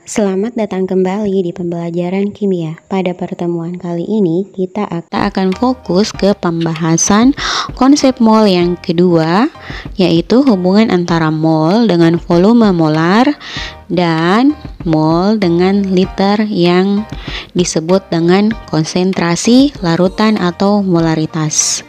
Selamat datang kembali di pembelajaran kimia. Pada pertemuan kali ini, kita akan fokus ke pembahasan konsep mol yang kedua, yaitu hubungan antara mol dengan volume molar dan mol dengan liter yang disebut dengan konsentrasi larutan atau molaritas.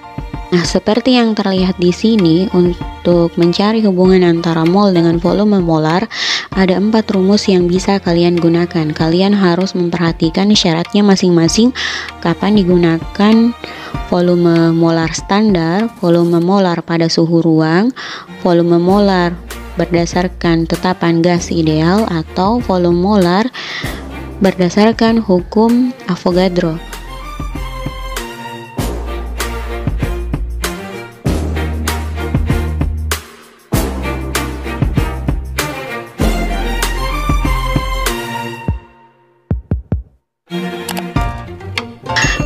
Nah, seperti yang terlihat di sini, untuk mencari hubungan antara mol dengan volume molar, ada 4 rumus yang bisa kalian gunakan. Kalian harus memperhatikan syaratnya masing-masing, kapan digunakan volume molar standar, volume molar pada suhu ruang, volume molar berdasarkan tetapan gas ideal, atau volume molar berdasarkan hukum Avogadro.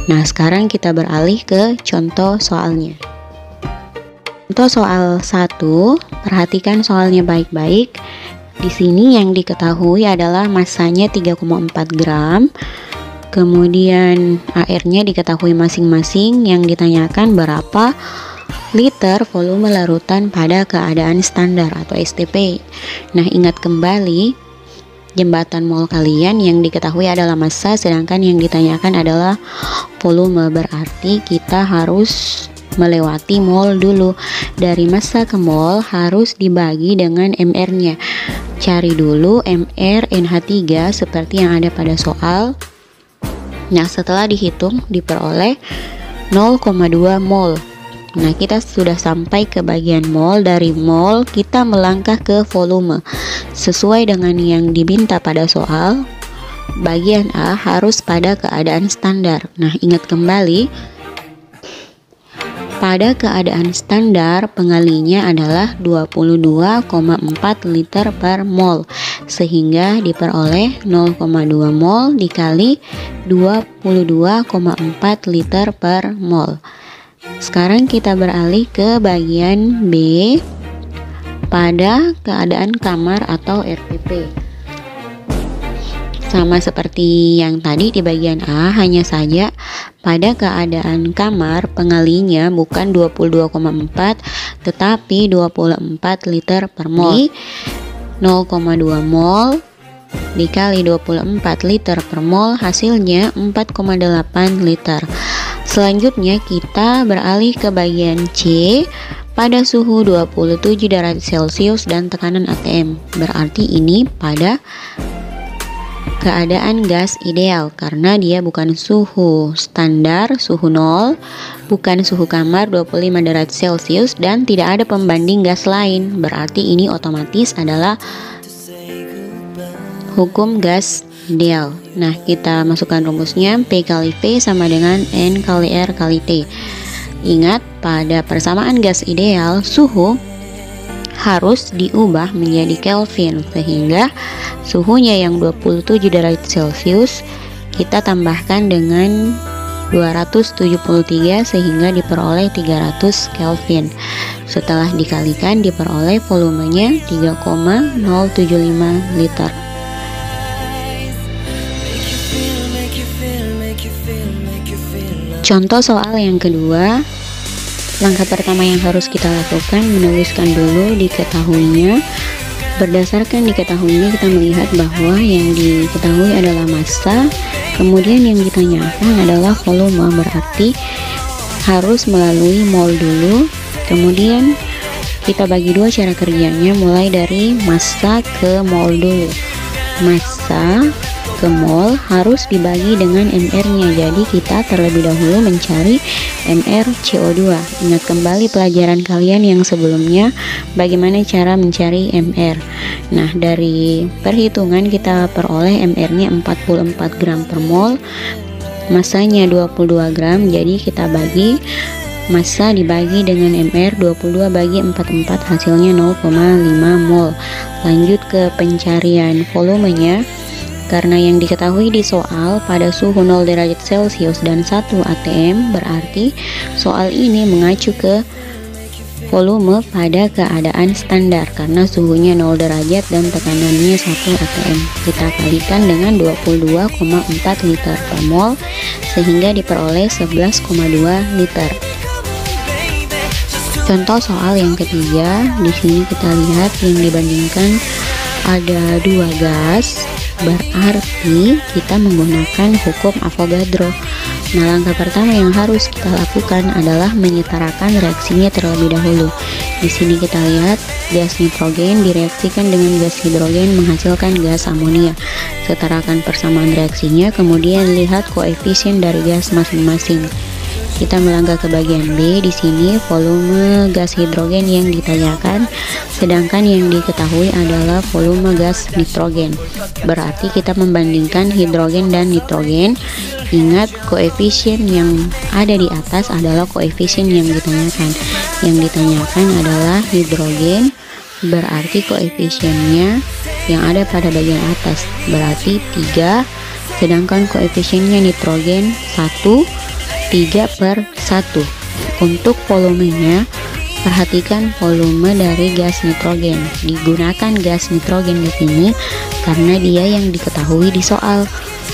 Nah, sekarang kita beralih ke contoh soalnya. Contoh soal 1, perhatikan soalnya baik-baik. Di sini yang diketahui adalah massanya 3,4 gram. Kemudian airnya diketahui masing-masing. Yang ditanyakan berapa liter volume larutan pada keadaan standar atau STP. Nah, ingat kembali jembatan mol kalian yang diketahui adalah massa, sedangkan yang ditanyakan adalah volume. Berarti kita harus melewati mol dulu. Dari massa ke mol harus dibagi dengan mR-nya. Cari dulu mR NH3 seperti yang ada pada soal. Nah, setelah dihitung diperoleh 0,2 mol. Nah, kita sudah sampai ke bagian mol. Dari mol kita melangkah ke volume. Sesuai dengan yang diminta pada soal, bagian A harus pada keadaan standar. Nah, ingat kembali, pada keadaan standar pengalinya adalah 22,4 liter per mol, sehingga diperoleh 0,2 mol dikali 22,4 liter per mol. Sekarang kita beralih ke bagian B, pada keadaan kamar atau RPP. Sama seperti yang tadi di bagian A, hanya saja pada keadaan kamar pengalinya bukan 22,4 tetapi 24 liter per mol. 0,2 mol dikali 24 liter per mol hasilnya 4,8 liter. Selanjutnya kita beralih ke bagian C, pada suhu 27 derajat Celcius dan tekanan atm. Berarti ini pada keadaan gas ideal, karena dia bukan suhu standar, suhu 0, bukan suhu kamar 25 derajat Celcius, dan tidak ada pembanding gas lain. Berarti ini otomatis adalah hukum gas ideal. Nah, kita masukkan rumusnya, P kali V sama dengan N kali R kali T. Ingat, pada persamaan gas ideal, suhu harus diubah menjadi Kelvin, sehingga suhunya yang 27 derajat Celcius kita tambahkan dengan 273 sehingga diperoleh 300 Kelvin. Setelah dikalikan diperoleh volumenya 3,075 liter. Contoh soal yang kedua, langkah pertama yang harus kita lakukan menuliskan dulu diketahuinya. Berdasarkan diketahuinya kita melihat bahwa yang diketahui adalah massa, kemudian yang ditanyakan adalah volume, berarti harus melalui mol dulu. Kemudian kita bagi dua cara kerjanya, mulai dari massa ke mol dulu. Massa ke mol harus dibagi dengan mR-nya, jadi kita terlebih dahulu mencari mR CO2. Ingat kembali pelajaran kalian yang sebelumnya, bagaimana cara mencari mR. Nah, dari perhitungan kita peroleh mR-nya 44 gram per mol, massanya 22 gram, jadi kita bagi massa dibagi dengan mR, 22 bagi 44 hasilnya 0,5 mol. Lanjut ke pencarian volumenya. Karena yang diketahui di soal pada suhu 0 derajat Celcius dan 1 atm, berarti soal ini mengacu ke volume pada keadaan standar karena suhunya 0 derajat dan tekanannya 1 atm. Kita kalikan dengan 22,4 liter per mol sehingga diperoleh 11,2 liter. Contoh soal yang ketiga, di sini kita lihat yang dibandingkan ada dua gas, berarti kita menggunakan hukum Avogadro. Nah, langkah pertama yang harus kita lakukan adalah menyetarakan reaksinya terlebih dahulu. Di sini kita lihat gas nitrogen direaksikan dengan gas hidrogen menghasilkan gas amonia. Setarakan persamaan reaksinya, kemudian lihat koefisien dari gas masing-masing. Kita melangkah ke bagian B. Di sini volume gas hidrogen yang ditanyakan, sedangkan yang diketahui adalah volume gas nitrogen. Berarti kita membandingkan hidrogen dan nitrogen. Ingat, koefisien yang ada di atas adalah koefisien yang ditanyakan. Yang ditanyakan adalah hidrogen, berarti koefisiennya yang ada pada bagian atas berarti 3, sedangkan koefisiennya nitrogen 3/1. Untuk volumenya, perhatikan volume dari gas nitrogen. Digunakan gas nitrogen di sini karena dia yang diketahui di soal.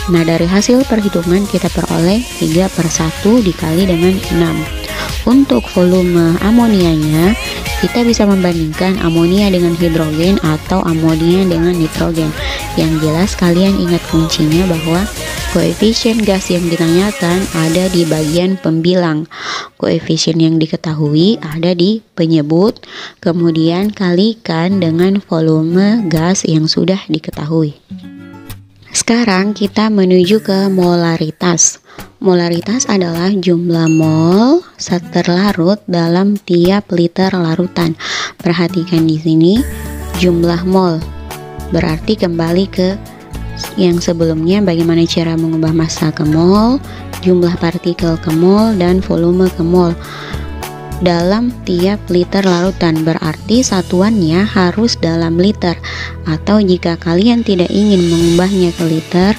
Nah, dari hasil perhitungan kita peroleh 3/1 dikali dengan 6. Untuk volume amonianya, kita bisa membandingkan amonia dengan hidrogen atau amonia dengan nitrogen. Yang jelas kalian ingat kuncinya bahwa koefisien gas yang ditanyakan ada di bagian pembilang. Koefisien yang diketahui ada di penyebut, kemudian kalikan dengan volume gas yang sudah diketahui. Sekarang kita menuju ke molaritas. Molaritas adalah jumlah mol terlarut dalam tiap liter larutan. Perhatikan di sini jumlah mol. Berarti kembali ke yang sebelumnya, bagaimana cara mengubah massa ke mol, jumlah partikel ke mol, dan volume ke mol dalam tiap liter larutan. Berarti satuannya harus dalam liter, atau jika kalian tidak ingin mengubahnya ke liter,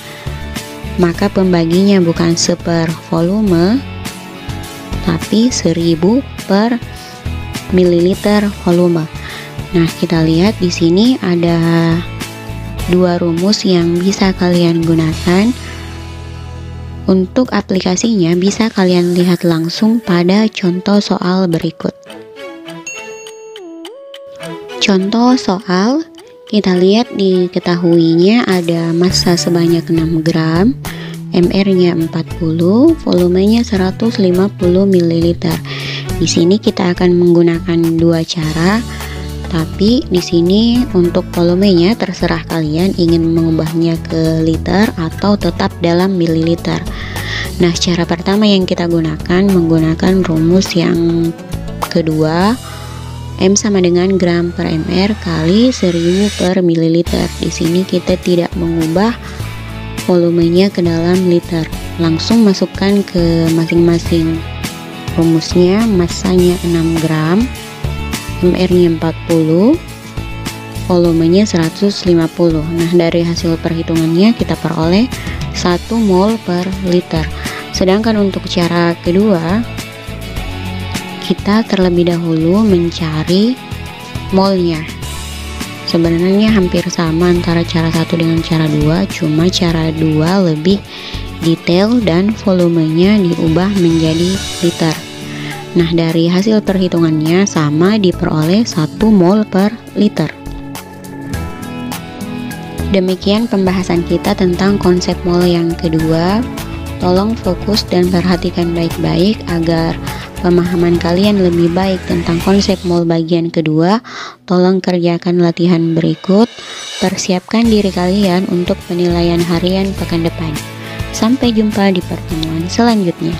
maka pembaginya bukan 1/10 volume tapi 1000 per mililiter volume. Nah, kita lihat di sini ada dua rumus yang bisa kalian gunakan. Untuk aplikasinya bisa kalian lihat langsung pada contoh soal berikut. Contoh soal, kita lihat diketahuinya ada massa sebanyak 6 gram, MR-nya 40, volumenya 150 ml. Di sini kita akan menggunakan dua cara. Tapi di sini untuk volumenya terserah kalian ingin mengubahnya ke liter atau tetap dalam mililiter. Nah, cara pertama yang kita gunakan menggunakan rumus yang kedua, M sama dengan gram per mr kali 1000 per mililiter. Di sini kita tidak mengubah volumenya ke dalam liter, langsung masukkan ke masing-masing rumusnya. Massanya 6 gram, MR-nya 40, volumenya 150. Nah, dari hasil perhitungannya kita peroleh 1 mol per liter. Sedangkan untuk cara kedua, kita terlebih dahulu mencari molnya. Sebenarnya hampir sama antara cara 1 dengan cara 2, cuma cara 2 lebih detail dan volumenya diubah menjadi liter. Nah, dari hasil perhitungannya sama, diperoleh 1 mol per liter. Demikian pembahasan kita tentang konsep mol yang kedua. Tolong fokus dan perhatikan baik-baik agar pemahaman kalian lebih baik tentang konsep mol bagian kedua. Tolong kerjakan latihan berikut. Persiapkan diri kalian untuk penilaian harian pekan depan. Sampai jumpa di pertemuan selanjutnya.